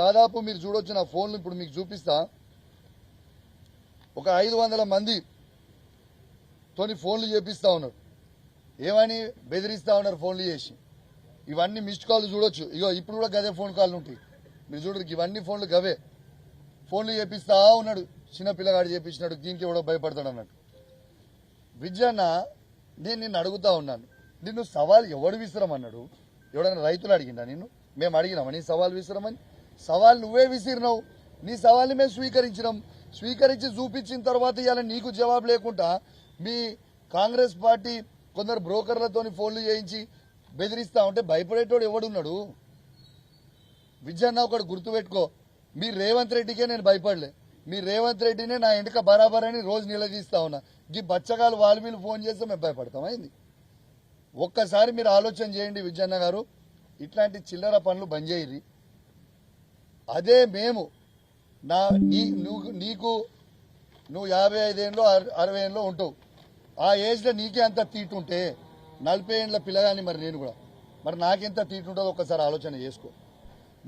దాదాపు మీరు చూడొచ్చు నా ఫోన్లు ఇప్పుడు మీకు చూపిస్తా. ఒక 500 మంది తోని ఫోన్లు చేపిస్తా ఉన్నారు. ఏమని బెదిరిస్తా ఉన్నారు ఫోన్లు చేసి. ఇవన్నీ మిస్డ్ కాల్ చూడొచ్చు. ఇగో ఇప్పుడు కూడా గదే ఫోన్ కాల్ ఉంటాయి. మీరు చూడరు, ఇవన్నీ ఫోన్లు గవే. ఫోన్లు చేపిస్తా ఉన్నాడు. చిన్న పిల్లగాడు చేపించినాడు, దీనికి ఎవడో భయపడతాడు అన్నట్టు. విజయన్న, నేను నిన్ను అడుగుతా ఉన్నాను, నిన్ను సవాల్ ఎవడు విసిరమన్నాడు? ఎవడన్నా రైతులు అడిగిందా నిన్ను? మేము అడిగినామా నీ సవాల్ విసిరమని? సవాల్ నువ్వే విసిరినావు. నీ సవాల్ని మేము స్వీకరించినాం. స్వీకరించి చూపించిన తర్వాత ఇవాళ నీకు జవాబు లేకుండా మీ కాంగ్రెస్ పార్టీ కొందరు బ్రోకర్లతోని ఫోన్లు చేయించి బెదిరిస్తా ఉంటే భయపడేటోడు ఎవడున్నాడు? విజయన్న, ఒకటి గుర్తుపెట్టుకో, మీ రేవంత్ రెడ్డికే నేను భయపడలే. మీ రేవంత్ రెడ్డినే నా ఎండక బరాబర్ అని రోజు నిలదీస్తా ఉన్నా. ఈ బచ్చగాలు వాళ్ళు వీళ్ళు ఫోన్ చేస్తే మేము భయపడతామైంది. ఒక్కసారి మీరు ఆలోచన చేయండి విజయన్న గారు, ఇట్లాంటి చిల్లర పనులు బంద్ చేయరి. అదే మేము నీకు నువ్వు 55 ఏళ్ళలో 60 ఏళ్ళలో ఉంటావు. ఆ ఏజ్లో నీకే అంత తీటుంటే 40 ఏళ్ళ పిల్లగాని మరి నేను కూడా, మరి నాకెంత తీటుంటుందో ఒక్కసారి ఆలోచన చేసుకో.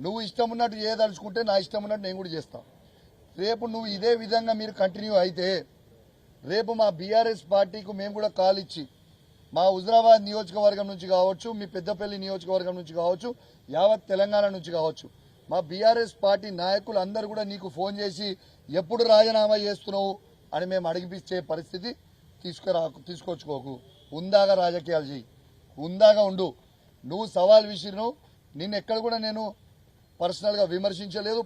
నువ్వు ఇష్టం ఉన్నట్టు చేయదలుచుకుంటే నా ఇష్టం ఉన్నట్టు నేను కూడా చేస్తాను. రేపు నువ్వు ఇదే విధంగా మీరు కంటిన్యూ అయితే రేపు మా బీఆర్ఎస్ పార్టీకి మేము కూడా కాల్ ఇచ్చి మా హుజరాబాద్ నియోజకవర్గం నుంచి కావచ్చు, మీ పెద్దపల్లి నియోజకవర్గం నుంచి కావచ్చు, యావత్ తెలంగాణ నుంచి కావచ్చు, మా బీఆర్ఎస్ పార్టీ నాయకులు అందరూ కూడా ఫోన్ చేసి ఎప్పుడు రాజీనామా చేస్తున్నావు అని మేము అడిగిపించే పరిస్థితి తీసుకొచ్చుకోకు. ఉందాగా రాజకీయాలు చేయి, ఉందాగా ఉండు. నువ్వు సవాల్ విసిరినావు. నిన్ను ఎక్కడ కూడా నేను పర్సనల్గా విమర్శించలేదు,